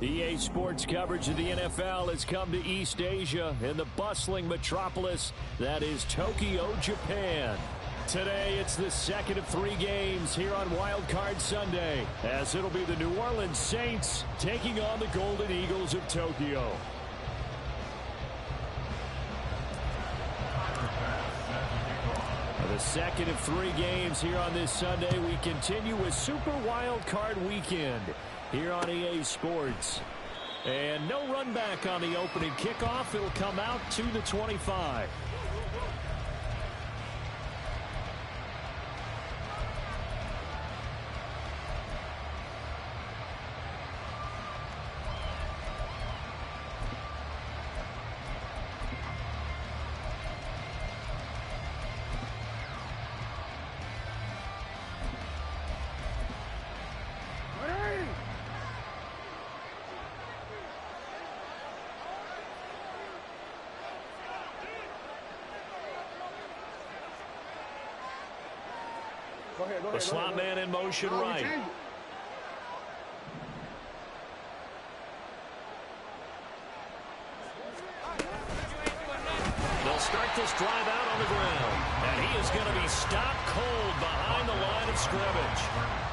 EA Sports coverage of the NFL has come to East Asia in the bustling metropolis that is Tokyo, Japan. Today, it's the second of 3 games here on Wild Card Sunday, as it'll be the New Orleans Saints taking on the Golden Eagles of Tokyo. The second of 3 games here on this Sunday. We continue with Super Wild Card Weekend here on EA Sports. And no run back on the opening kickoff. It'll come out to the 25. The slot man in motion right. They'll start this drive out on the ground. And he is going to be stopped cold behind the line of scrimmage.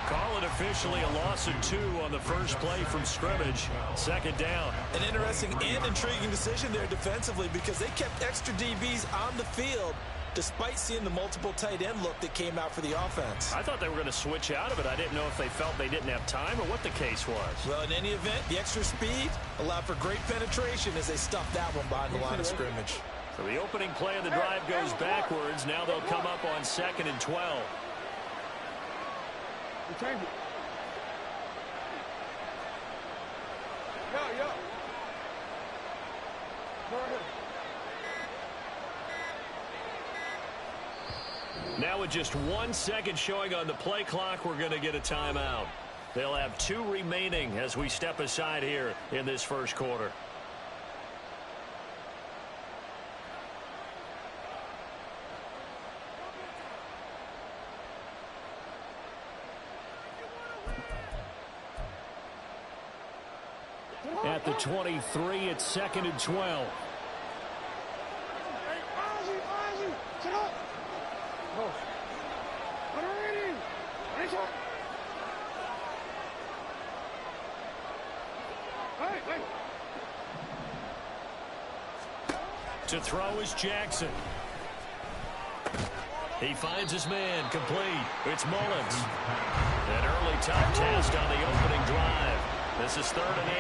Call it officially a loss of 2 on the first play from scrimmage. Second down. An interesting and intriguing decision there defensively because they kept extra DBs on the field despite seeing the multiple tight end look that came out for the offense. I thought they were going to switch out of it. I didn't know if they felt they didn't have time or what the case was. Well, in any event, the extra speed allowed for great penetration as they stuffed that one behind the line of scrimmage. So the opening play of the drive goes backwards. Now they'll come up on 2nd and 12. Now with just 1 second showing on the play clock, we're going to get a timeout. They'll have 2 remaining as we step aside here in this first quarter. At the 23, it's 2nd and 12. To throw is Jackson. He finds his man complete. It's Mullins. An early tough test on the opening drive. This is 3rd and 8.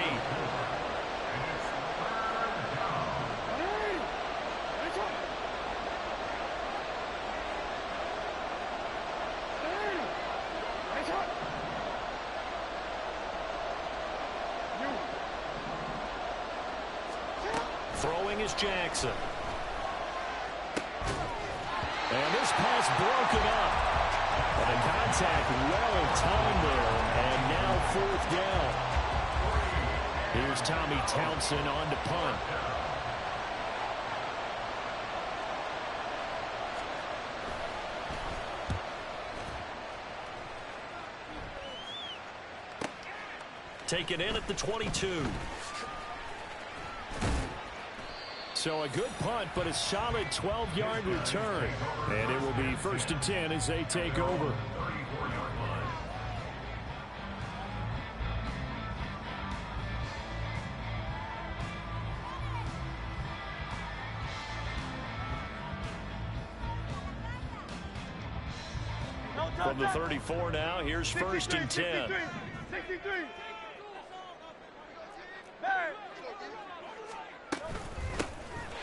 Throwing is Jackson. And this pass broken up. And the contact well timed there. And now 4th down. Here's Tommy Townsend on to punt. Taken in at the 22. So a good punt, but a solid 12-yard return. And it will be 1st and 10 as they take over. From the 34 now, here's 1st and 10.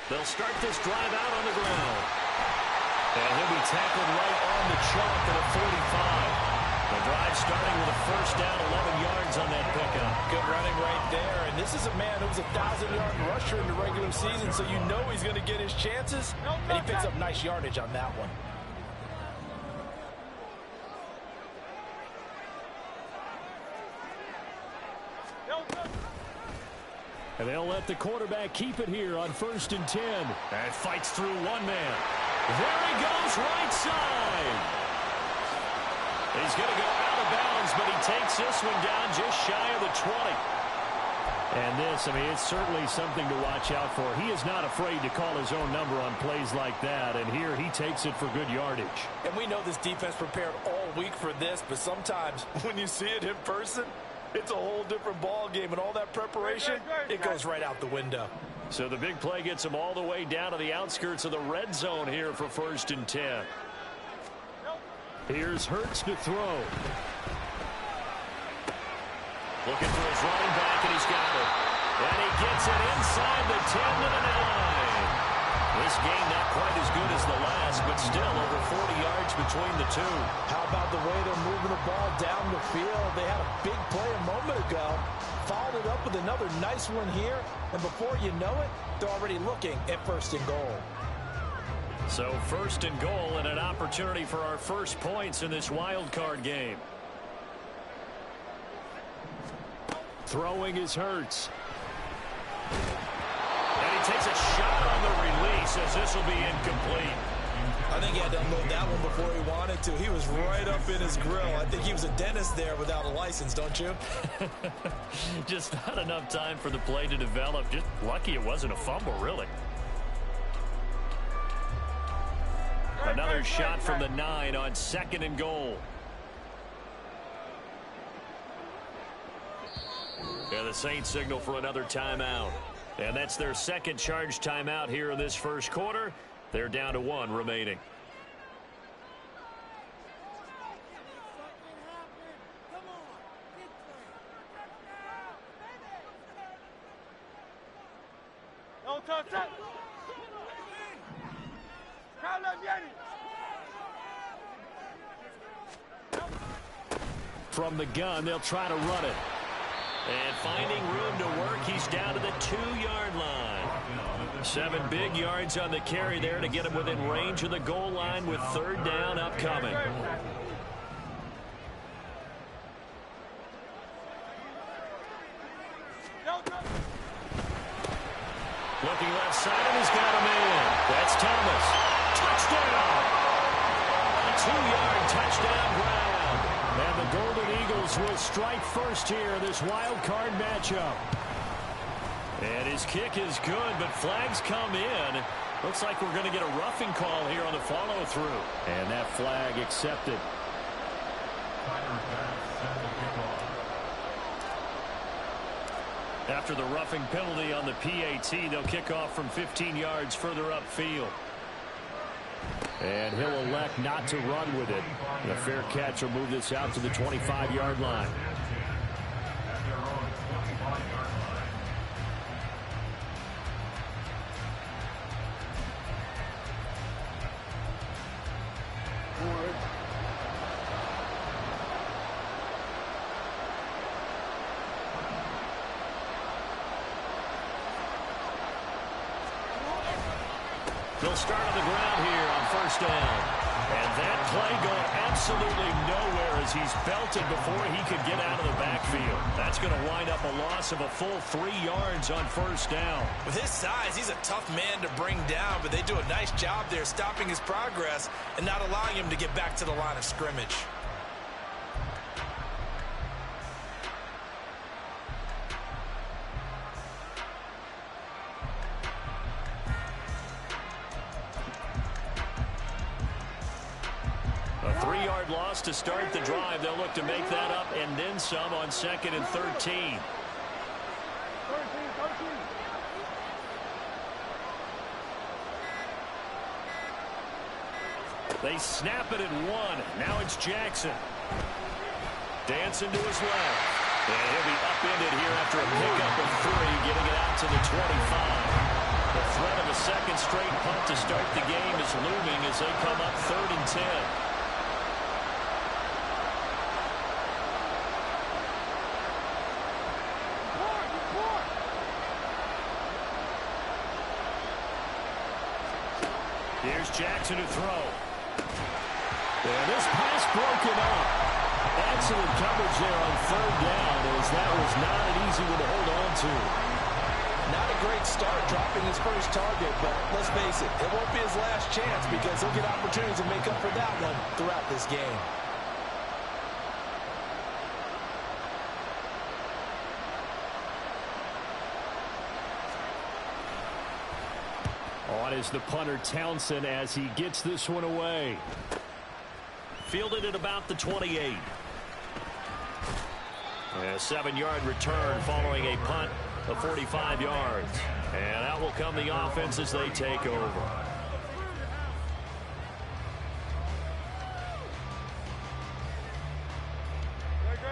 They'll start this drive out on the ground. And he'll be tackled right on the chalk at a 45. The drive starting with a 1st down, 11 yards on that pickup. Good running right there. And this is a man who was a 1,000-yard rusher in the regular season, so you know he's going to get his chances. And he picks up nice yardage on that one. And they'll let the quarterback keep it here on 1st and 10. And fights through one man. There he goes, right side. He's going to go out of bounds, but he takes this one down just shy of the 20. And this, I mean, it's certainly something to watch out for. He is not afraid to call his own number on plays like that, and here he takes it for good yardage. And we know this defense prepared all week for this, but sometimes when you see it in person, it's a whole different ball game, and all that preparation, it goes right out the window. So the big play gets him all the way down to the outskirts of the red zone here for 1st and 10. Here's Hurts to throw. Looking for his running back, and he's got it. And he gets it inside the 10 to the 9. This game not quite as good as the last, but still over 40 yards between the two. How about the way they're moving the ball down the field? They had a big play a moment ago, followed it up with another nice one here, and before you know it, they're already looking at 1st and goal. So 1st and goal and an opportunity for our first points in this wild card game. Throwing is Hurts. And he takes a shot on the release as this will be incomplete. I think he had to unload that one before he wanted to. He was right up in his grill. I think he was a dentist there without a license, don't you? Just not enough time for the play to develop. Just lucky it wasn't a fumble, really. Another shot from the 9 on 2nd and goal. And the Saints signal for another timeout. And that's their second charge timeout here in this first quarter. They're down to 1 remaining. From the gun, they'll try to run it. And finding room to work, he's down to the 2-yard line. 7 big yards on the carry there to get him within range of the goal line with 3rd down upcoming. Looking left side, and he's got him in. That's Thomas. Touchdown! A 2-yard touchdown grab. And the Golden Eagles will strike first here in this wild card matchup. And his kick is good, but flags come in. Looks like we're going to get a roughing call here on the follow-through. And that flag accepted. After the roughing penalty on the PAT, they'll kick off from 15 yards further upfield. And he'll elect not to run with it. And a fair catch will move this out to the 25-yard line. They'll start on the ground here on 1st down. And that play going absolutely nowhere as he's belted before he could get out of the backfield. That's going to wind up a loss of a full 3 yards on 1st down. With his size, he's a tough man to bring down, but they do a nice job there stopping his progress and not allowing him to get back to the line of scrimmage. Loss to start the drive. They'll look to make that up and then some on 2nd and 13. They snap it at 1. Now it's Jackson. Dancing to his left. And he'll be upended here after a pickup of 3, getting it out to the 25. The threat of a second straight punt to start the game is looming as they come up 3rd and 10. Here's Jackson to throw. And this pass broken up. Excellent coverage there on 3rd down as that was not an easy one to hold on to. Not a great start dropping his first target, but let's face it, it won't be his last chance because he'll get opportunities to make up for that one throughout this game. On is the punter Townsend as he gets this one away. Fielded at about the 28. A 7-yard return following a punt of 45 yards. And out will come the offense as they take over.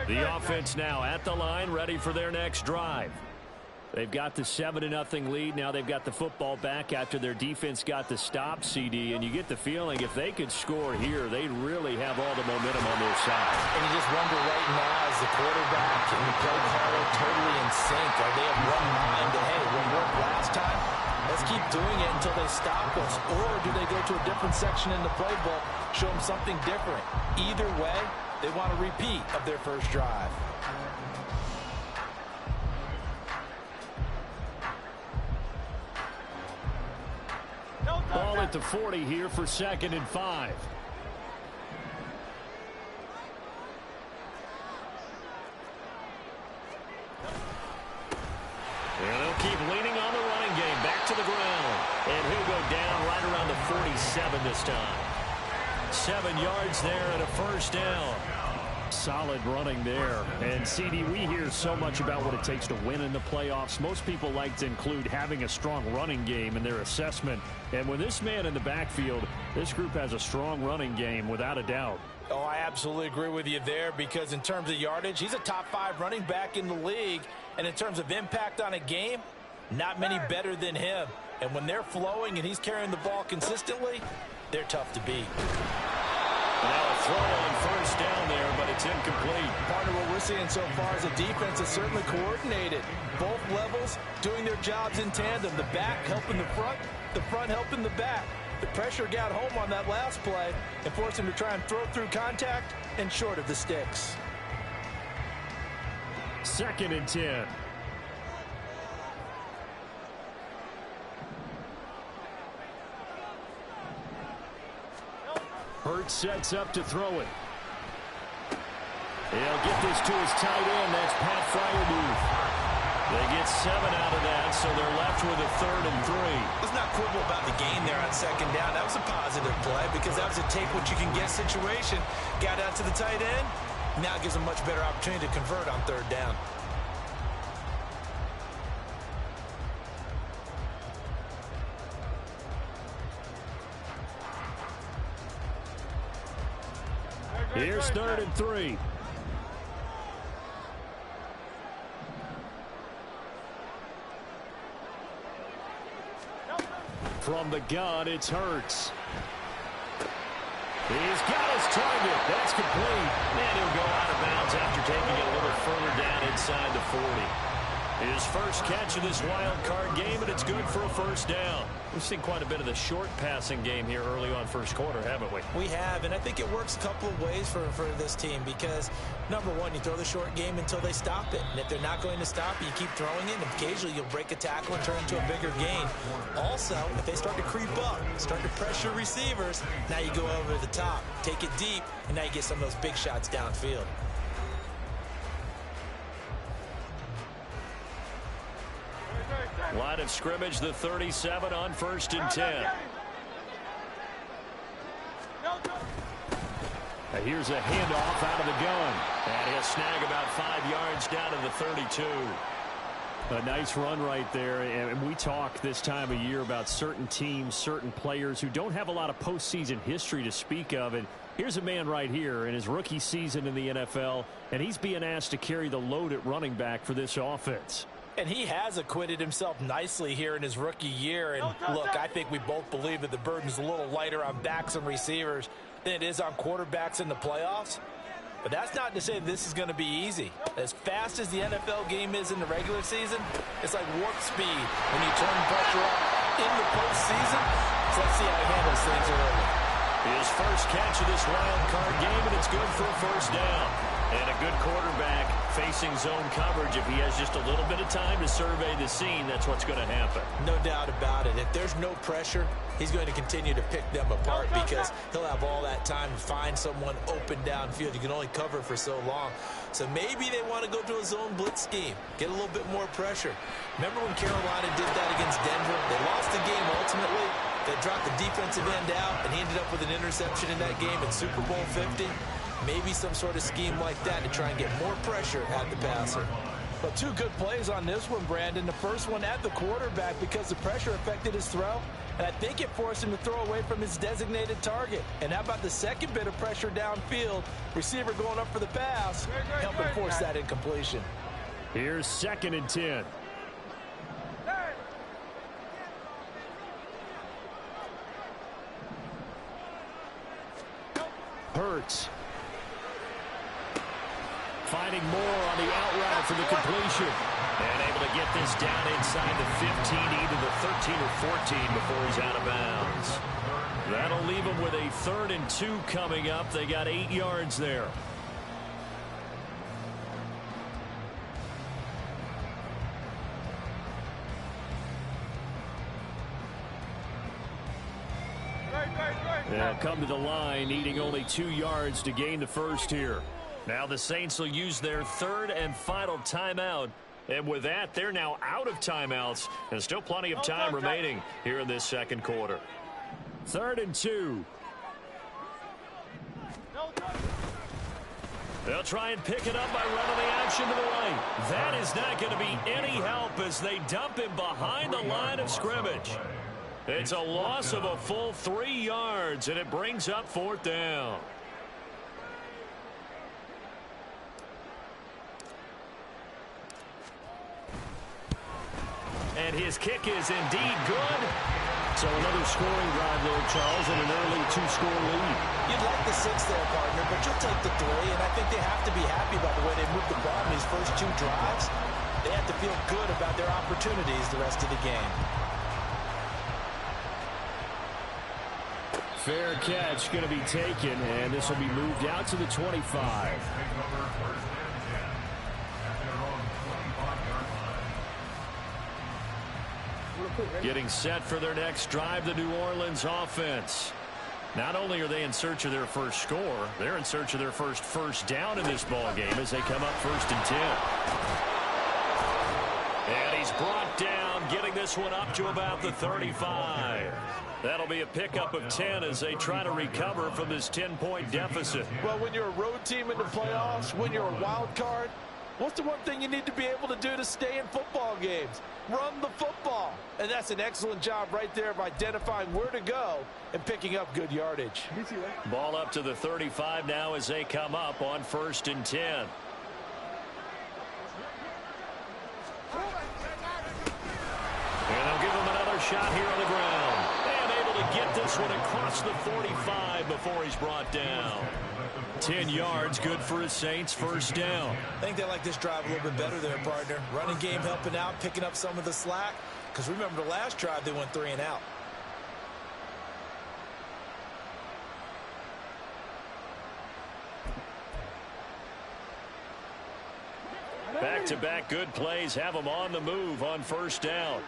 The offense now at the line, ready for their next drive. They've got the 7-0 lead. Now they've got the football back after their defense got the stop, CD. And you get the feeling if they could score here, they really have all the momentum on their side. And you just wonder right now, as the quarterback and the play caller totally in sync, are they of one mind that, hey, what worked last time, let's keep doing it until they stop us? Or do they go to a different section in the playbook, show them something different? Either way, they want a repeat of their first drive. Ball at the 40 here for 2nd and 5. And they'll keep leaning on the running game. Back to the ground. And he'll go down right around the 47 this time. 7 yards there and a first down. Solid running there. And, CD, we hear so much about what it takes to win in the playoffs. Most people like to include having a strong running game in their assessment. And with this man in the backfield, this group has a strong running game without a doubt. Oh, I absolutely agree with you there, because in terms of yardage, he's a top 5 running back in the league. And in terms of impact on a game, not many better than him. And when they're flowing and he's carrying the ball consistently, they're tough to beat. Now a throw on first down there, but it's incomplete. Partner, what we're seeing so far is a defense is certainly coordinated. Both levels doing their jobs in tandem. The back helping the front helping the back. The pressure got home on that last play and forced him to try and throw through contact and short of the sticks. 2nd and 10. Hurts sets up to throw it. He'll get this to his tight end. That's Pat Freiermuth. They get 7 out of that, so they're left with a 3rd and 3. Let's not quibble about the gain there on 2nd down. That was a positive play because that was a take what you can get situation. Got out to the tight end. Now it gives them much better opportunity to convert on 3rd down. Here's 3rd and 3. From the gun, it's Hurts. He's got his target. That's complete. And he'll go out of bounds after taking it a little further down inside the 40. His first catch of this wild card game, and it's good for a first down. We've seen quite a bit of the short passing game here early on first quarter, haven't we? We have, and I think it works a couple of ways for this team because, number one, you throw the short game until they stop it. And if they're not going to stop it, you keep throwing it, and occasionally you'll break a tackle and turn it into a bigger gain. Also, if they start to creep up, start to pressure receivers, now you go over the top, take it deep, and now you get some of those big shots downfield. Line of scrimmage, the 37 on 1st and 10. Now here's a handoff out of the gun. And he'll snag about 5 yards down to the 32. A nice run right there. And we talk this time of year about certain teams, certain players who don't have a lot of postseason history to speak of. And here's a man right here in his rookie season in the NFL, and he's being asked to carry the load at running back for this offense. And he has acquitted himself nicely here in his rookie year. And look, I think we both believe that the burden's a little lighter on backs and receivers than it is on quarterbacks in the playoffs. But that's not to say this is going to be easy. As fast as the NFL game is in the regular season, it's like warp speed when you turn pressure up in the postseason. So let's see how he handles things early. His first catch of this wild card game, and it's good for a first down. And a good quarterback facing zone coverage. If he has just a little bit of time to survey the scene, that's what's going to happen. No doubt about it. If there's no pressure, he's going to continue to pick them apart because he'll have all that time to find someone open downfield. You can only cover for so long. So maybe they want to go to a zone blitz scheme, get a little bit more pressure. Remember when Carolina did that against Denver? They lost the game ultimately. They dropped the defensive end out, and he ended up with an interception in that game in Super Bowl 50. Maybe some sort of scheme like that to try and get more pressure at the passer. But two good plays on this one, Brandon. The first one at the quarterback because the pressure affected his throw, and I think it forced him to throw away from his designated target. And how about the second bit of pressure downfield? Receiver going up for the pass, helping force that incompletion. Here's 2nd and 10. Hurts. Finding more on the out route for the completion. And able to get this down inside the 15, either the 13 or 14 before he's out of bounds. That'll leave him with a 3rd and 2 coming up. They got 8 yards there. They'll come to the line, needing only 2 yards to gain the first here. Now the Saints will use their 3rd and final timeout. And with that, they're now out of timeouts. And still plenty of time remaining here in this second quarter. 3rd and 2. They'll try and pick it up by running the action to the right. That is not going to be any help as they dump him behind the line of scrimmage. It's a loss of a full 3 yards, and it brings up 4th down. And his kick is indeed good. So another scoring drive there, Charles, and an early 2-score lead. You'd like the 6 there, partner, but you'll take the 3, and I think they have to be happy about the way they moved the ball in these first 2 drives. They have to feel good about their opportunities the rest of the game. Fair catch going to be taken, and this will be moved out to the 25. Getting set for their next drive, the New Orleans offense. Not only are they in search of their first score, they're in search of their first down in this ball game as they come up 1st and 10. And he's brought down, getting this one up to about the 35. That'll be a pickup of 10 as they try to recover from this 10-point deficit. Well, when you're a road team in the playoffs, when you're a wild card, what's the one thing you need to be able to do to stay in football games? Run the football. And that's an excellent job right there of identifying where to go and picking up good yardage. Ball up to the 35 now as they come up on 1st and 10. And they'll give him another shot here on the ground. And able to get this one across the 45 before he's brought down. 10 yards, good for his Saints, 1st down. I think they like this drive a little bit better there, partner. Running game helping out, picking up some of the slack. Because remember the last drive, they went 3 and out. Back-to-back good plays have them on the move on 1st down.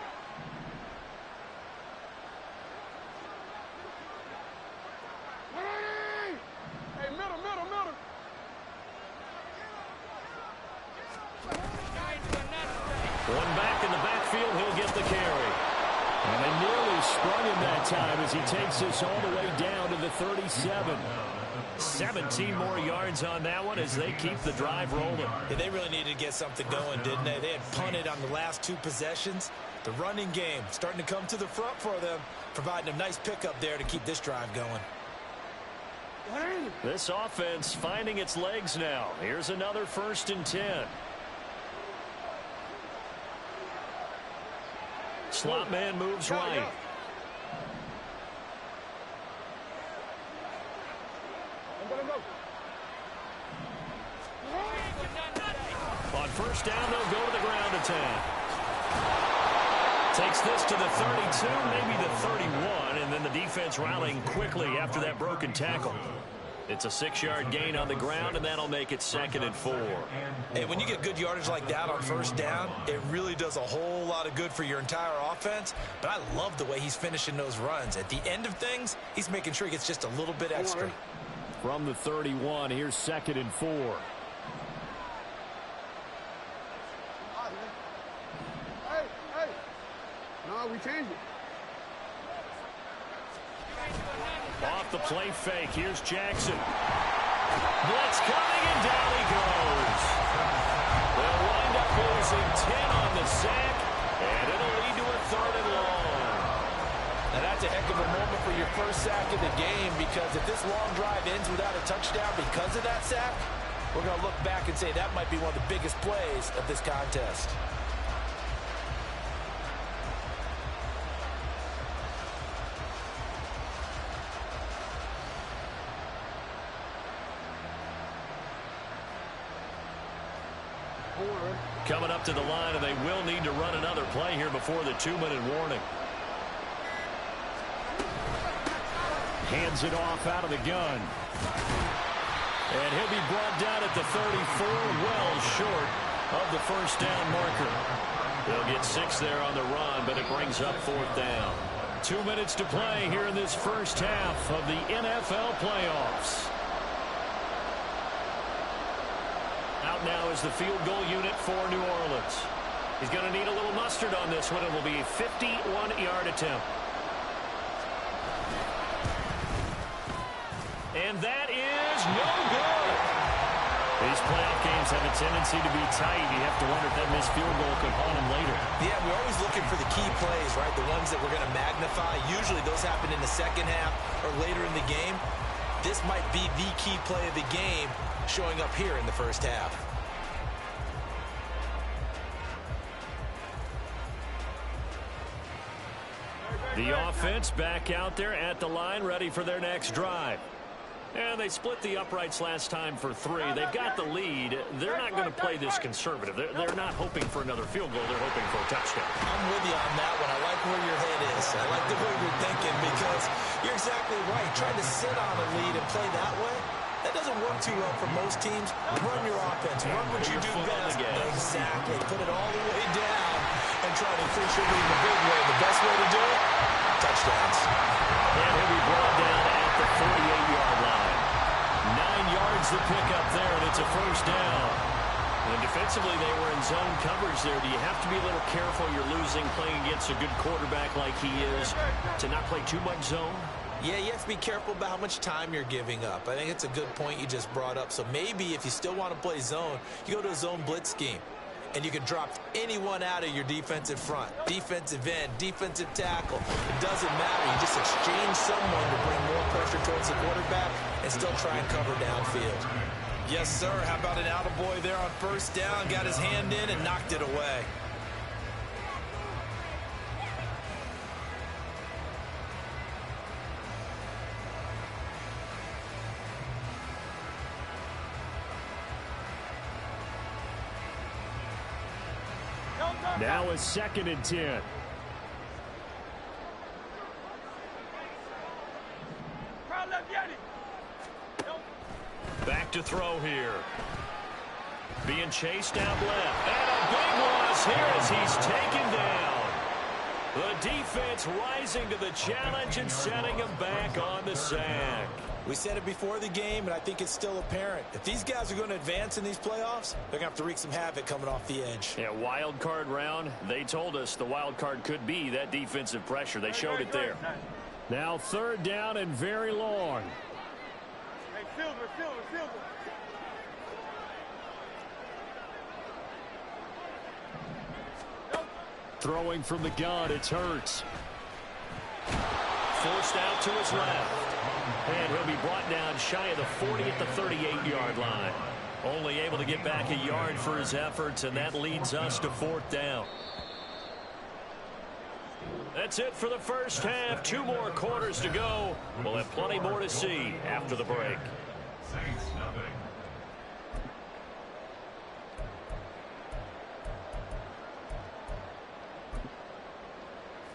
One back in the backfield, he'll get the carry. And they nearly sprung him that time as he takes this all the way down to the 37. 17 more yards on that one as they keep the drive rolling. Yeah, they really needed to get something going, didn't they? They had punted on the last 2 possessions. The running game starting to come to the front for them, providing a nice pickup there to keep this drive going. This offense finding its legs now. Here's another 1st and 10. Slot man moves right. On 1st down, they'll go to the ground attack. Takes this to the 32, maybe the 31, and then the defense rallying quickly after that broken tackle. It's a 6-yard gain on the ground, and that'll make it 2nd and 4. Hey, when you get good yardage like that on 1st down, it really does a whole lot of good for your entire offense. But I love the way he's finishing those runs. At the end of things, he's making sure he gets just a little bit extra. From the 31, here's 2nd and 4. why we changed it. Off the play fake. Here's Jackson. Blitz coming, and down he goes. They'll wind up losing 10 on the sack, and it'll lead to a 3rd and long. Now that's a heck of a moment for your first sack of the game, because if this long drive ends without a touchdown because of that sack, we're going to look back and say that might be one of the biggest plays of this contest. Coming up to the line, and they will need to run another play here before the 2-minute warning. Hands it off out of the gun. And he'll be brought down at the 34, well short of the first down marker. They'll get 6 there on the run, but it brings up 4th down. 2 minutes to play here in this first half of the NFL playoffs. Out now is the field goal unit for New Orleans. He's going to need a little mustard on this one. It will be a 51-yard attempt. And that is no good. These playoff games have a tendency to be tight. You have to wonder if that missed field goal could haunt him later. Yeah, we're always looking for the key plays, right? The ones that we're going to magnify. Usually those happen in the second half or later in the game. This might be the key play of the game showing up here in the first half. The offense back out there at the line, ready for their next drive. And they split the uprights last time for 3. They've got the lead. They're not going to play this conservative. They're not hoping for another field goal. They're hoping for a touchdown. I'm with you on that one. I like where your head is. I like the way you're thinking, because you're exactly right. Trying to sit on a lead and play that way, that doesn't work too well for most teams. Run your offense. Run what you do best. Exactly. Put it all the way down and try to increase your lead in a big way. The best way to do it? Touchdowns. And he'll be brought down at the 48-yard line. 9 yards the pickup there, and it's a first down. And defensively, they were in zone coverage there. Do you have to be a little careful? You're losing, playing against a good quarterback like he is, to not play too much zone? Yeah, you have to be careful about how much time you're giving up. I think it's a good point you just brought up. So maybe if you still want to play zone, you go to a zone blitz scheme. And you can drop anyone out of your defensive front. Defensive end, defensive tackle. It doesn't matter. You just exchange someone to bring more pressure towards the quarterback and still try and cover downfield. Yes, sir. How about an attaboy there on first down? Got his hand in and knocked it away. Now is 2nd and 10. Back to throw here. Being chased out left. And a big loss here as he's taken down. The defense rising to the challenge and setting him back on the sack. We said it before the game, and I think it's still apparent. If these guys are going to advance in these playoffs, they're going to have to wreak some havoc coming off the edge. Yeah, wild card round. They told us the wild card could be that defensive pressure. They showed it there. Now 3rd down and very long. Hey, Silver. Throwing from the gun, it's Hurts. Forced out to his left. And he'll be brought down shy of the 40 at the 38-yard line. Only able to get back a yard for his efforts, and that leads us to 4th down. That's it for the first half. 2 more quarters to go. We'll have plenty more to see after the break.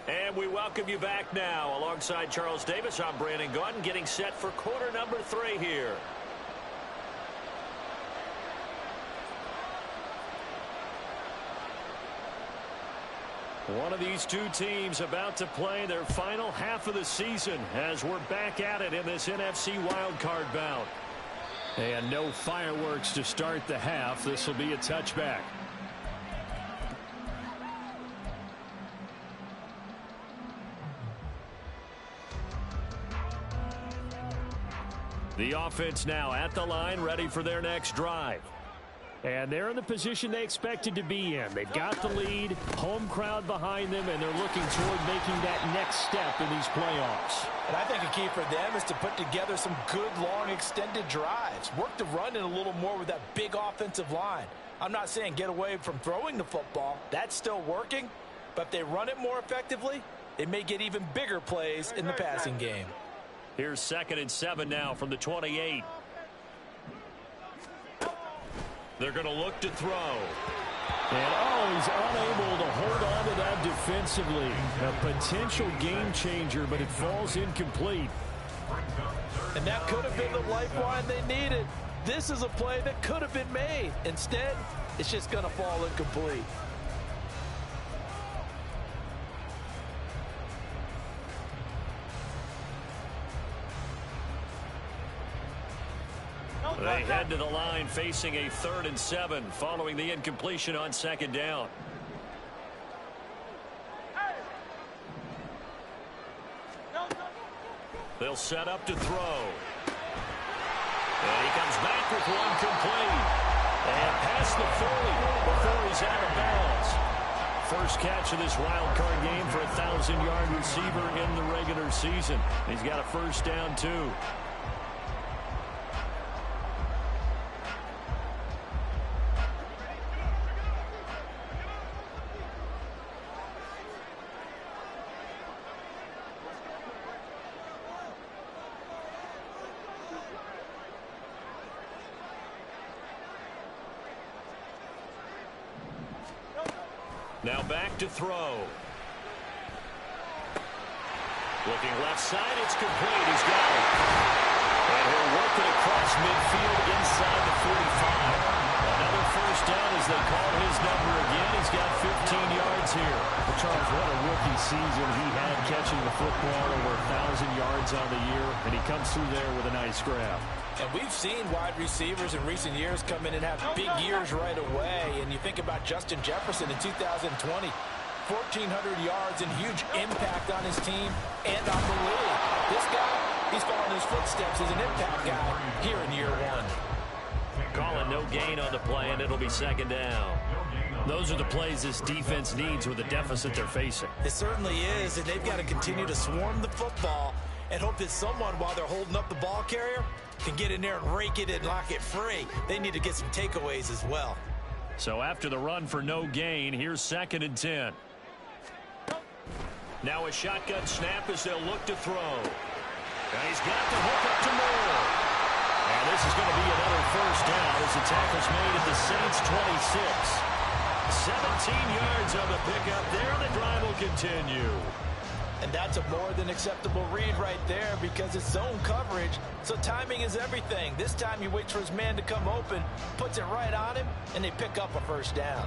And we welcome you back now. Alongside Charles Davis, I'm Brandon Gaudin, getting set for quarter number 3 here. One of these two teams about to play their final half of the season as we're back at it in this NFC wildcard bout. And no fireworks to start the half. This will be a touchback. The offense now at the line, ready for their next drive. And they're in the position they expected to be in. They've got the lead, home crowd behind them, and they're looking toward making that next step in these playoffs. And I think a key for them is to put together some good, long, extended drives. Work the run in a little more with that big offensive line. I'm not saying get away from throwing the football. That's still working. But if they run it more effectively, they may get even bigger plays in the passing game. Here's 2nd and 7 now from the 28. They're going to look to throw. And, he's unable to hold on to that defensively. A potential game changer, but it falls incomplete. And that could have been the lifeline they needed. This is a play that could have been made. Instead, it's just going to fall incomplete. They head to the line facing a 3rd and 7 following the incompletion on 2nd down. They'll set up to throw. And he comes back with one complete. And past the 40 before he's out of bounds. First catch of this wild card game for a 1,000-yard receiver in the regular season. He's got a first down, too. Now back to throw. Looking left side, it's complete. He's got it. And he'll work it across midfield inside the 45. Another first down as they call his number again. He's got 15 yards here. Well, Charles, what a rookie season he had catching the football, over 1,000 yards on the year, and he comes through there with a nice grab. And we've seen wide receivers in recent years come in and have big years right away. And you think about Justin Jefferson in 2020, 1,400 yards and huge impact on his team and on the league. This guy, he's following his footsteps as an impact guy here in year 1. Calling no gain on the play, and it'll be 2nd down. Those are the plays this defense needs with the deficit they're facing. It certainly is, and they've got to continue to swarm the football and hope that someone, while they're holding up the ball carrier, can get in there and rake it and lock it free. They need to get some takeaways as well. So after the run for no gain, here's 2nd and 10. Now a shotgun snap as they'll look to throw. And he's got the hook up to Moore. And this is going to be another first down as the tackle's made at the Saints 26. 17 yards on the pickup there. The drive will continue. And that's a more than acceptable read right there because it's zone coverage, so timing is everything. This time he waits for his man to come open, puts it right on him, and they pick up a first down.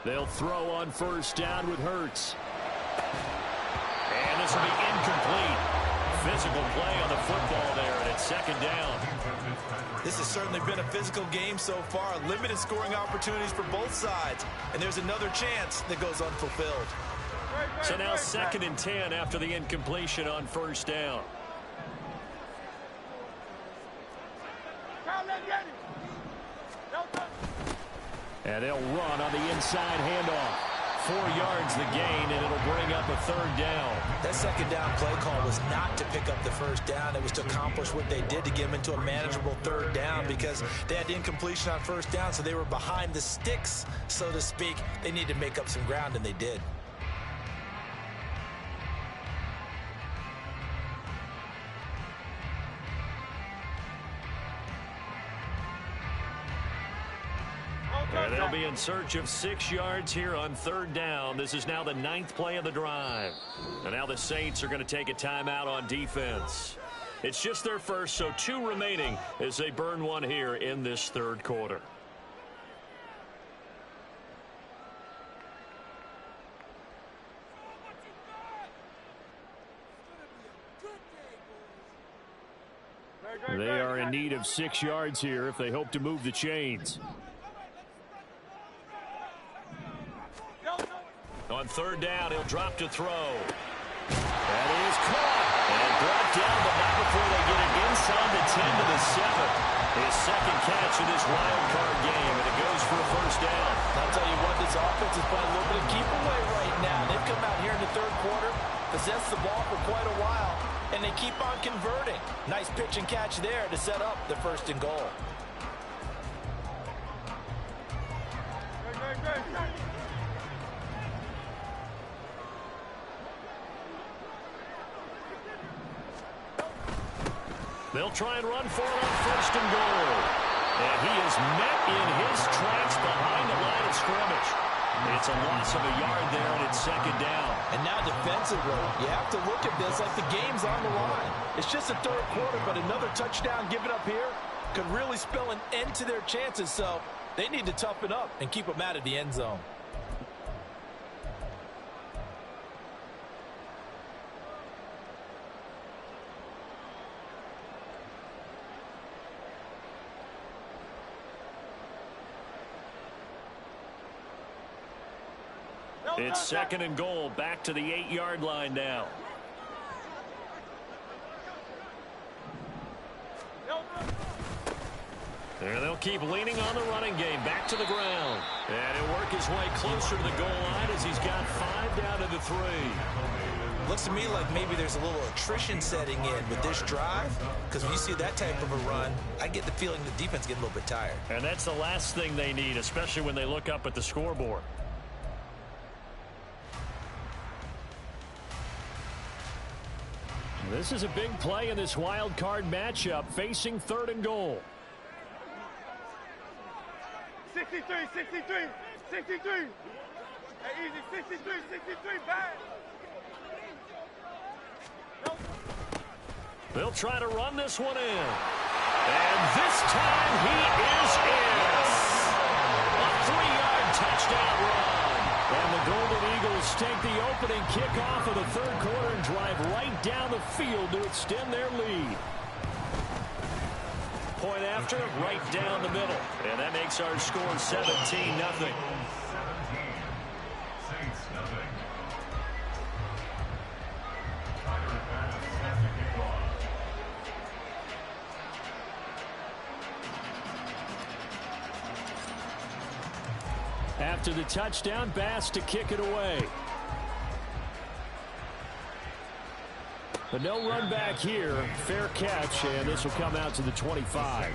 They'll throw on first down with Hurts. And this will be incomplete. Physical play on the football there, and it's 2nd down. This has certainly been a physical game so far. Limited scoring opportunities for both sides. And there's another chance that goes unfulfilled. So now 2nd and 10 after the incompletion on first down. And they'll run on the inside handoff. 4 yards the gain, and it'll bring up a 3rd down. That 2nd down play call was not to pick up the first down. It was to accomplish what they did to get them into a manageable 3rd down because they had incompletion on first down, so they were behind the sticks, so to speak. They needed to make up some ground, and they did. And they'll be in search of 6 yards here on 3rd down. This is now the 9th play of the drive. And now the Saints are going to take a timeout on defense. It's just their first, so 2 remaining as they burn one here in this 3rd quarter. They are in need of 6 yards here if they hope to move the chains. third down. He'll drop to throw. That is caught and brought down, but not before they get it inside the 10 to the 7. His second catch in this wild card game, and it goes for a first down. I'll tell you what, this offense is playing a little bit of keep away right now. They've come out here in the third quarter, possessed the ball for quite a while, and they keep on converting. Nice pitch and catch there to set up the first and goal. They'll try and run for it on first and goal. And he is met in his tracks behind the line of scrimmage. It's a loss of a yard there, and it's second down. And now defensively, you have to look at this like the game's on the line. It's just the third quarter, but another touchdown given up here could really spell an end to their chances. So they need to toughen up and keep them out of the end zone. It's second and goal, back to the 8-yard line now. And they'll keep leaning on the running game, back to the ground. And he'll work his way closer to the goal line as he's got 5 down to the 3. Looks to me like maybe there's a little attrition setting in with this drive, because when you see that type of a run, I get the feeling the defense getting a little bit tired. And that's the last thing they need, especially when they look up at the scoreboard. This is a big play in this wild card matchup, facing third and goal. 63, 63, 63. Hey, easy, 63, 63, back. They'll try to run this one in. And this time he is in. A 3-yard touchdown run. And the Golden Eagles take the opening kickoff of the third quarter and drive right down the field to extend their lead. Point after, right down the middle. And that makes our score 17-0. After the touchdown, Bass to kick it away. But no run back here. Fair catch, and this will come out to the 25.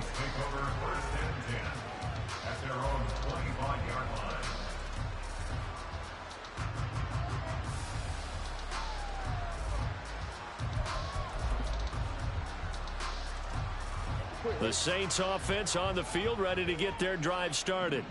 The Saints offense on the field, ready to get their drive started.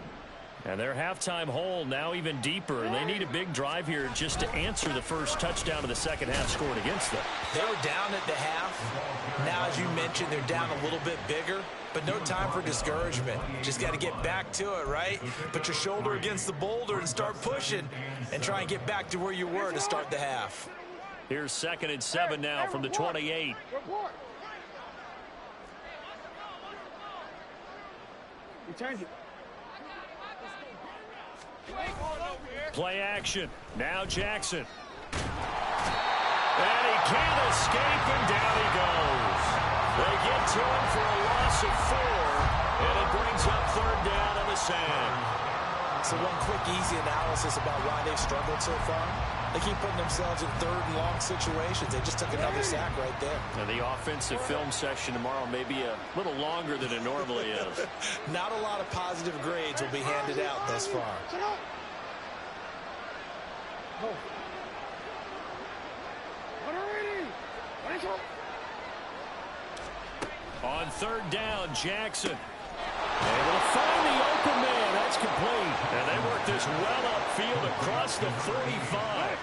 And their halftime hole now even deeper, and they need a big drive here just to answer the first touchdown of the second half scored against them. They were down at the half. Now, as you mentioned, they're down a little bit bigger, but no time for discouragement. Just got to get back to it, right? Put your shoulder against the boulder and start pushing and try and get back to where you were to start the half. Here's 2nd and 7 now from the 28. You change it. Play action. Now Jackson. And he can't escape, and down he goes. They get to him for a loss of 4, and it brings up third down on the sand. So one quick, easy analysis about why they've struggled so far. They keep putting themselves in third and long situations. They just took another sack right there. And the offensive film session tomorrow may be a little longer than it normally is. Not a lot of positive grades will be handed out thus far. On third down, Jackson. Able to find the open man. That's complete. And they work this well upfield across the 45.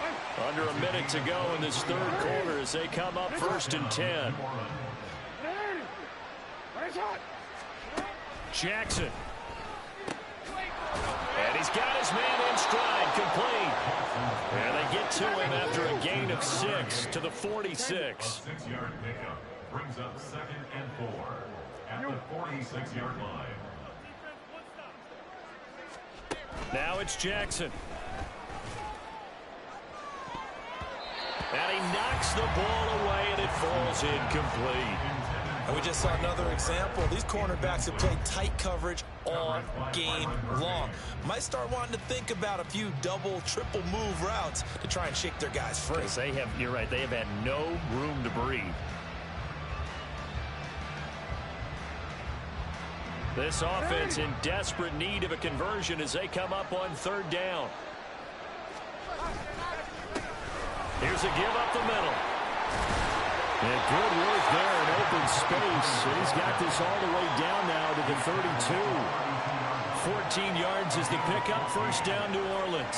Under a minute to go in this third quarter as they come up 1st and 10. Jackson. And he's got his man in stride, complete. And they get to him after a gain of 6 to the 46. 6-yard pickup brings up 2nd and 4 at the 46-yard line. Now it's Jackson. And he knocks the ball away, and it falls incomplete. And we just saw another example. These cornerbacks have played tight coverage all game long. Might start wanting to think about a few double, triple move routes to try and shake their guys free. You're right, they have had no room to breathe. This offense in desperate need of a conversion as they come up on third down. Here's a give up the middle. And good work there in open space. He's got this all the way down now to the 32. 14 yards is the pickup. First down, New Orleans.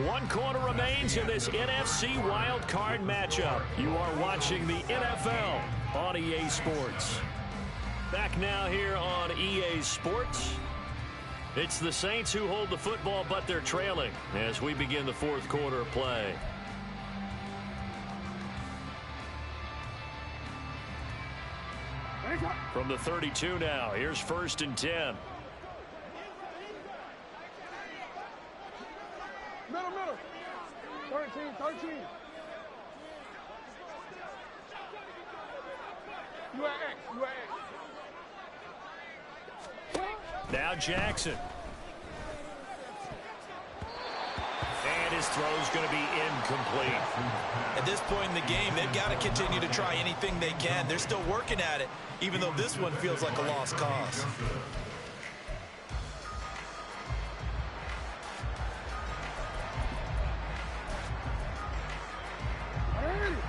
One quarter remains in this NFC Wild Card matchup. You are watching the NFL on EA Sports. Back now here on EA Sports. It's the Saints who hold the football, but they're trailing as we begin the fourth quarter of play. From the 32 now, here's 1st and 10. Middle. 13. You at X. Now Jackson. And his throw's going to be incomplete. At this point in the game, they've got to continue to try anything they can. They're still working at it, even though this one feels like a lost cause.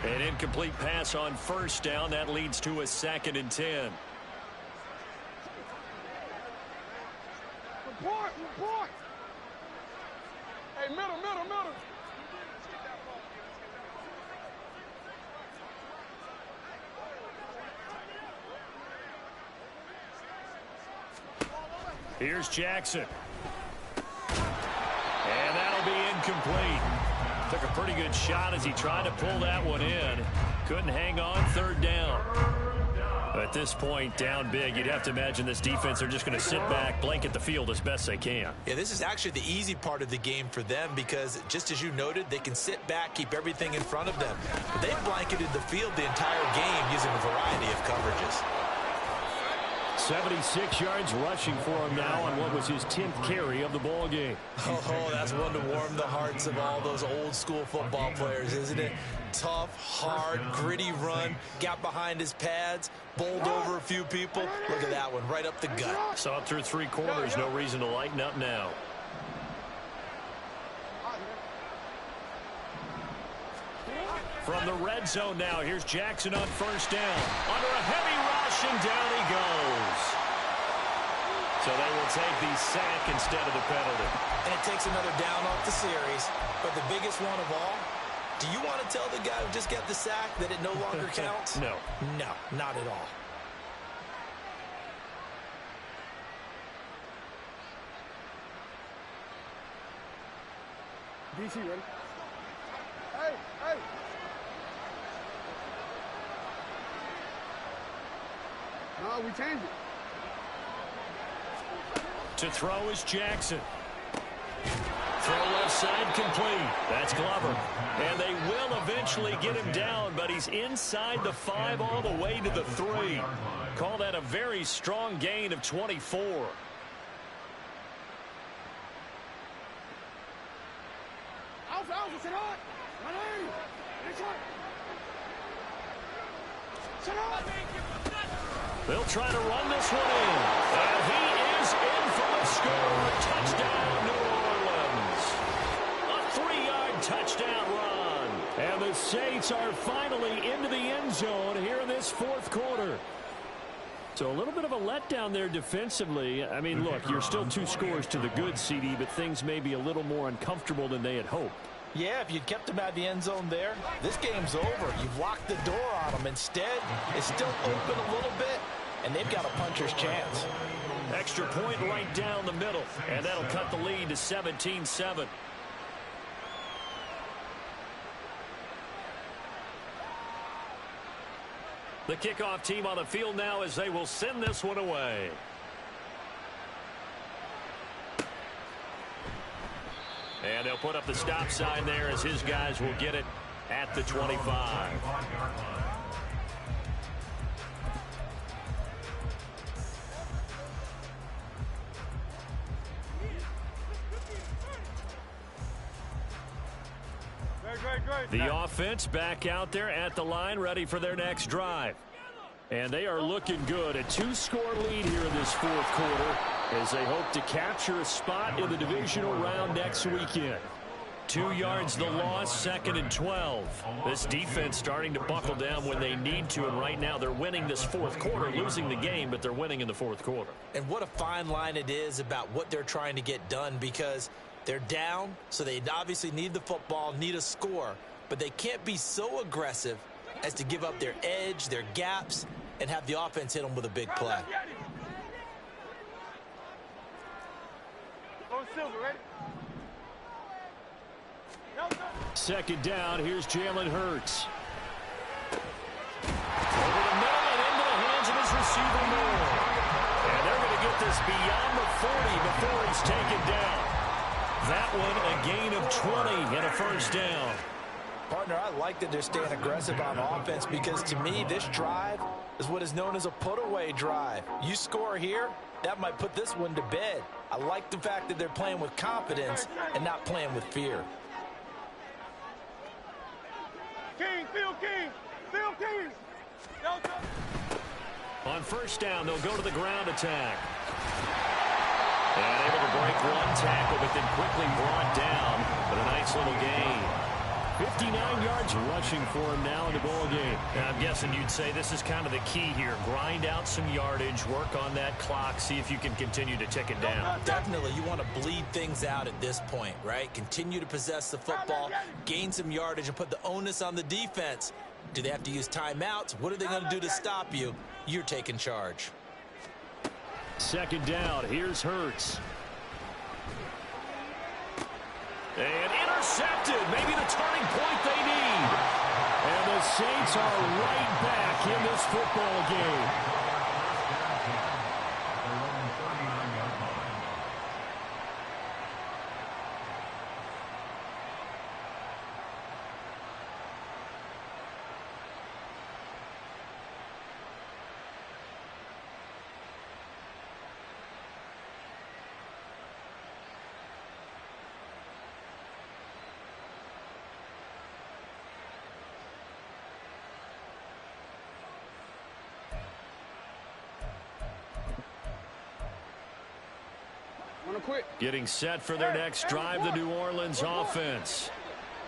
An incomplete pass on first down. That leads to a 2nd and 10. Report. Hey, middle. Here's Jackson. And that'll be incomplete. Took a pretty good shot as he tried to pull that one in. Couldn't hang on. 3rd down. At this point, down big, you'd have to imagine this defense are just going to sit back, blanket the field as best they can. Yeah, this is actually the easy part of the game for them because, just as you noted, they can sit back, keep everything in front of them. But they've blanketed the field the entire game using a variety of coverages. 76 yards rushing for him now on what was his 10th carry of the ball game. Oh, that's one to warm the hearts of all those old school football players, isn't it? Tough, hard, gritty run, got behind his pads, bowled over a few people. Look at that one, right up the gut. Saw it through 3 quarters, no reason to lighten up now. From the red zone now, here's Jackson on 1st down. Under a heavy rush, and down he goes. So they will take the sack instead of the penalty. And it takes another down off the series. But the biggest one of all, do you want to tell the guy who just got the sack that it no longer counts? No. No, not at all. DC ready? Hey! No, we changed it. To throw is Jackson. Throw left side complete. That's Glover. And they will eventually get him down, but he's inside the 5 all the way to the 3. Call that a very strong gain of 24. Alpha, sit on. Sit on. They'll try to run this one in. And he is in for the score. Touchdown, New Orleans. A 3-yard touchdown run. And the Saints are finally into the end zone here in this fourth quarter. So a little bit of a letdown there defensively. I mean, look, you're still 2 scores to the good, CD, but things may be a little more uncomfortable than they had hoped. Yeah, if you'd kept them out of the end zone there, this game's over. You've locked the door on them. Instead, it's still open a little bit, and they've got a puncher's chance. Extra point right down the middle, and that'll cut the lead to 17-7. The kickoff team on the field now as they will send this one away. And they'll put up the stop sign there as his guys will get it at the 25. The offense back out there at the line, ready for their next drive. And they are looking good. A 2-score lead here in this fourth quarter as they hope to capture a spot in the divisional round next weekend. 2 yards the loss, 2nd and 12. This defense starting to buckle down when they need to, and right now they're winning this fourth quarter, losing the game, but they're winning in the fourth quarter. And what a fine line it is about what they're trying to get done, because they're down, so they obviously need the football, need a score, but they can't be so aggressive as to give up their edge, their gaps, and have the offense hit them with a big play. Second down, here's Jalen Hurts. Over the middle and into the hands of his receiver Moore. And they're going to get this beyond the 40 before he's taken down. That one a gain of 20 and a first down. Partner, I like that they're staying aggressive on offense, because to me, this drive is what is known as a put-away drive. You score here, that might put this one to bed. I like the fact that they're playing with confidence and not playing with fear. King, Phil King, Phil King. On first down, they'll go to the ground attack. And able to break one tackle, but then quickly brought down. But a nice little gain. 59 yards rushing for him now in the ball game. And I'm guessing you'd say this is kind of the key here. Grind out some yardage, work on that clock, see if you can continue to tick it down. Definitely, you want to bleed things out at this point, right? Continue to possess the football, gain some yardage, and put the onus on the defense. Do they have to use timeouts? What are they going to do to stop you? You're taking charge. Second down, here's Hurts. And intercepted, maybe the turning point they need. And the Saints are right back in this football game. Getting set for their next drive, the New Orleans offense.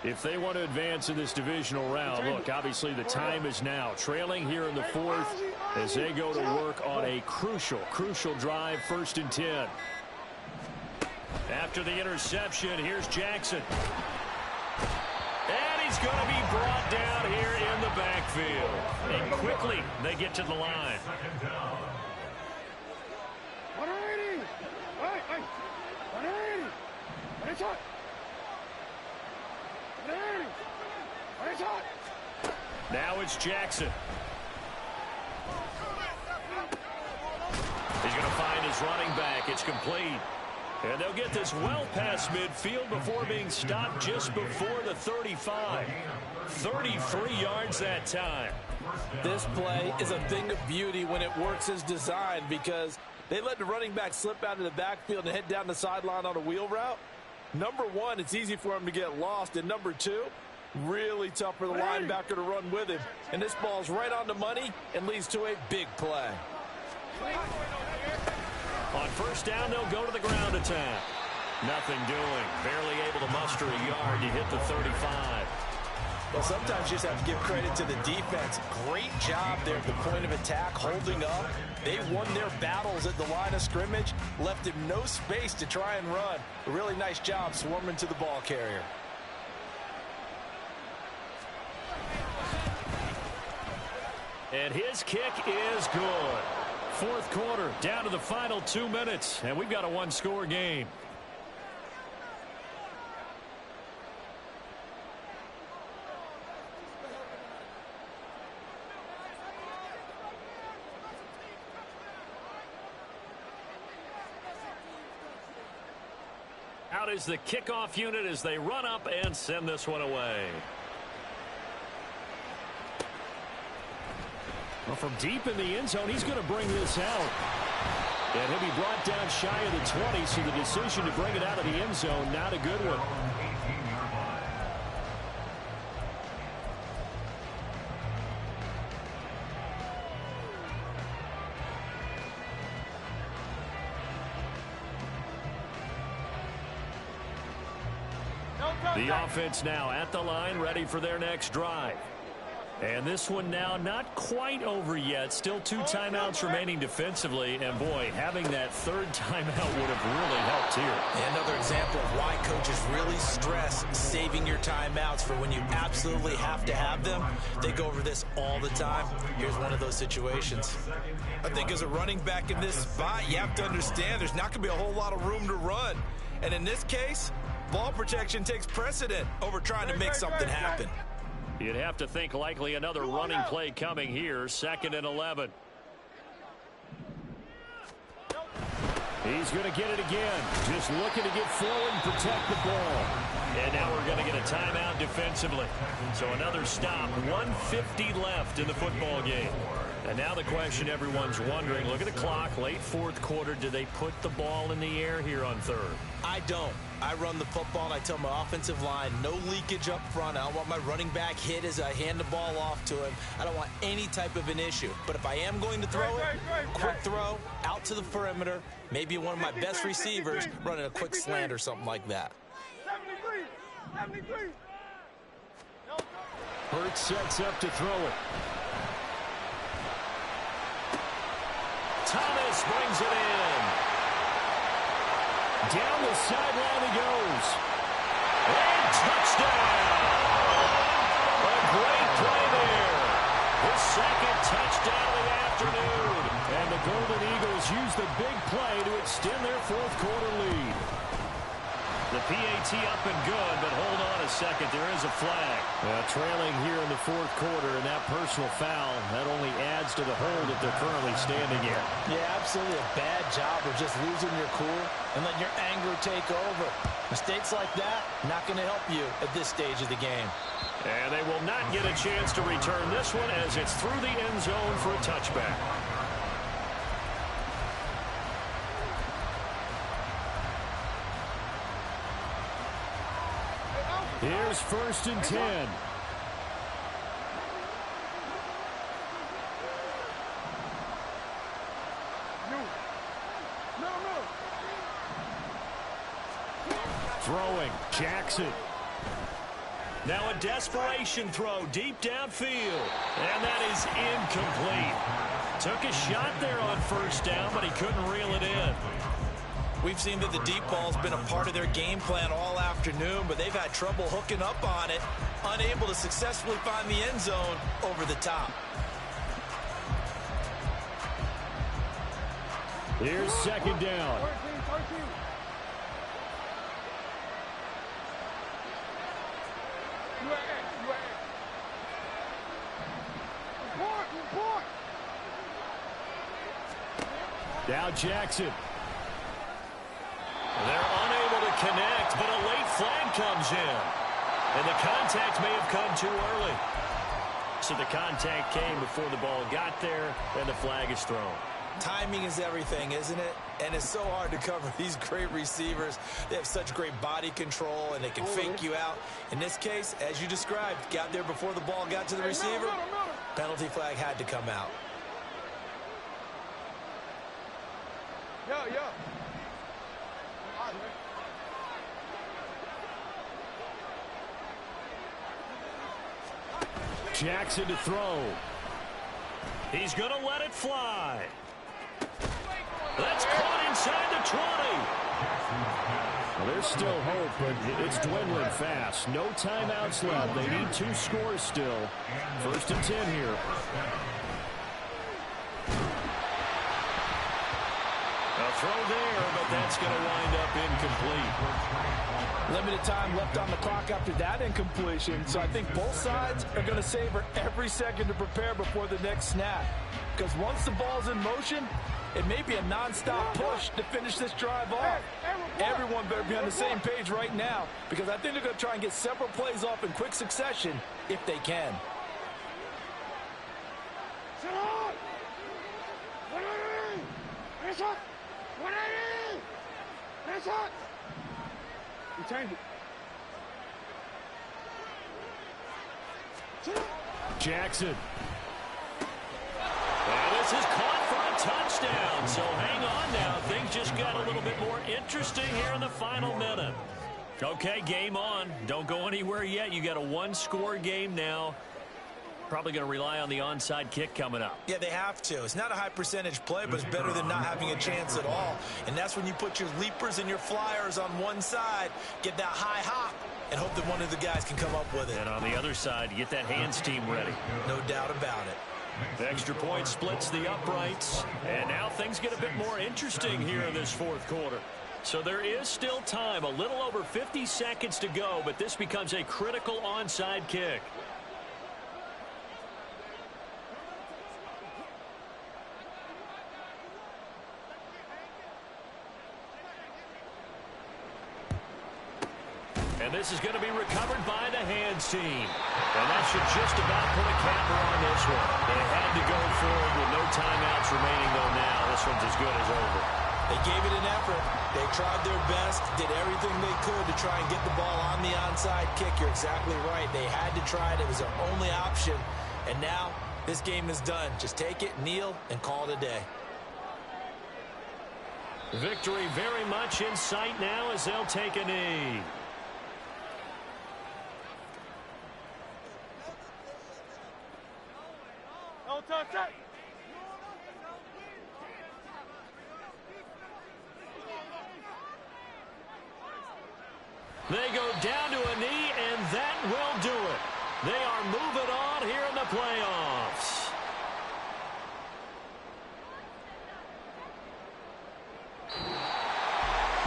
If they want to advance in this divisional round, look, obviously the time is now. Trailing here in the fourth as they go to work on a crucial drive, 1st and 10. After the interception, here's Jackson. And he's going to be brought down here in the backfield. And quickly they get to the line. Now it's Jackson. He's going to find his running back. It's complete. And they'll get this well past midfield before being stopped just before the 35. 33 yards that time. This play is a thing of beauty when it works as designed, because they let the running back slip out of the backfield and head down the sideline on a wheel route. Number one, it's easy for him to get lost. And number two, really tough for the linebacker to run with him. And this ball's right on the money and leads to a big play. On first down, they'll go to the ground attack. Nothing doing. Barely able to muster a yard to hit the 35. Well, sometimes you just have to give credit to the defense. Great job there at the point of attack, holding up. They won their battles at the line of scrimmage, left him no space to try and run. A really nice job swarming to the ball carrier. And his kick is good. Fourth quarter, down to the final 2 minutes, and we've got a one-score game. out as the kickoff unit as they run up and send this one away. Well, from deep in the end zone, he's going to bring this out. And he'll be brought down shy of the 20, so the decision to bring it out of the end zone, not a good one. The offense now at the line, ready for their next drive. And this one now not quite over yet. Still 2 timeouts remaining defensively. And, boy, having that third timeout would have really helped here. Another example of why coaches really stress saving your timeouts for when you absolutely have to have them. They go over this all the time. Here's one of those situations. I think as a running back in this spot, you have to understand there's not going to be a whole lot of room to run. And in this case, ball protection takes precedent over trying to make something happen. You'd have to think likely another running play coming here. 2nd and 11. He's going to get it again. Just looking to get forward and protect the ball. And now we're going to get a timeout defensively. So another stop. 1:50 left in the football game. And now the question everyone's wondering, look at the clock, late 4th quarter, do they put the ball in the air here on 3rd? I don't. I run the football and I tell my offensive line, no leakage up front. I don't want my running back hit as I hand the ball off to him. I don't want any type of an issue. But if I am going to throw it, quick throw, out to the perimeter, maybe one of my best receivers running a quick slant or something like that. 73. Hurts sets up to throw it. Thomas brings it in. Down the sideline he goes. And touchdown! A great play there. His 2nd touchdown of the afternoon. And the Golden Eagles use the big play to extend their 4th quarter lead. The PAT up and good, but hold on a second. There is a flag. Trailing here in the 4th quarter, and that personal foul, that only adds to the hole that they're currently standing in. Yeah, absolutely a bad job of just losing your cool and letting your anger take over. Mistakes like that, not going to help you at this stage of the game. And they will not get a chance to return this one as it's through the end zone for a touchback. Here's 1st and 10. Throwing, Jackson. Now a desperation throw deep downfield. And that is incomplete. Took a shot there on 1st down, but he couldn't reel it in. We've seen that the deep ball's been a part of their game plan all afternoon, but they've had trouble hooking up on it, unable to successfully find the end zone over the top. Here's 2nd down. 13. Report. Now Jackson. They're unable to connect, but a late flag comes in. And the contact may have come too early. So the contact came before the ball got there, and the flag is thrown. Timing is everything, isn't it? And it's so hard to cover these great receivers. They have such great body control, and they can fake you out. In this case, as you described, got there before the ball got to the receiver. Penalty flag had to come out. Yo. Jackson to throw. He's going to let it fly. That's caught inside the 20. Well, there's still hope, but it's dwindling fast. No timeouts left. They need 2 scores still. 1st and 10 here. A throw there, but that's going to wind up incomplete. Limited time left on the clock after that incompletion, so I think both sides are going to savor every second to prepare before the next snap. Because once the ball's in motion, It may be a nonstop push to finish this drive off. Everyone better be on the same page right now because I think they're going to try and get several plays off in quick succession if they can. You change it. Jackson. And this is caught for a touchdown. So hang on now. Things just got a little bit more interesting here in the final minute. Okay, game on. Don't go anywhere yet. You got a one-score game now. Probably going to rely on the onside kick coming up. Yeah, they have to. It's not a high percentage play, but it's better than not having a chance at all. And that's when you put your leapers and your flyers on one side, get that high hop, and hope that one of the guys can come up with it. And on the other side, you get that hands team ready. No doubt about it. The extra point splits the uprights. And now things get a bit more interesting here in this fourth quarter. So there is still time, a little over 50 seconds to go, but this becomes a critical onside kick. And this is going to be recovered by the hands team. And that should just about put a capper on this one. They had to go forward with no timeouts remaining, though now. This one's as good as over. They gave it an effort. They tried their best, did everything they could to try and get the ball on the onside kick. You're exactly right. They had to try it. It was their only option. And now this game is done. Just take it, kneel, and call it a day. Victory very much in sight now as they'll take a knee. Touch it. They go down to a knee, and that will do it. They are moving on here in the playoffs.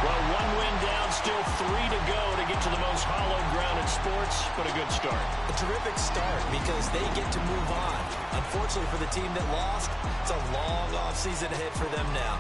Well, one win down, still 3 to go to get to the most hallowed ground in sports, but a good start. A terrific start because they get to move on. Unfortunately for the team that lost, it's a long offseason ahead for them now.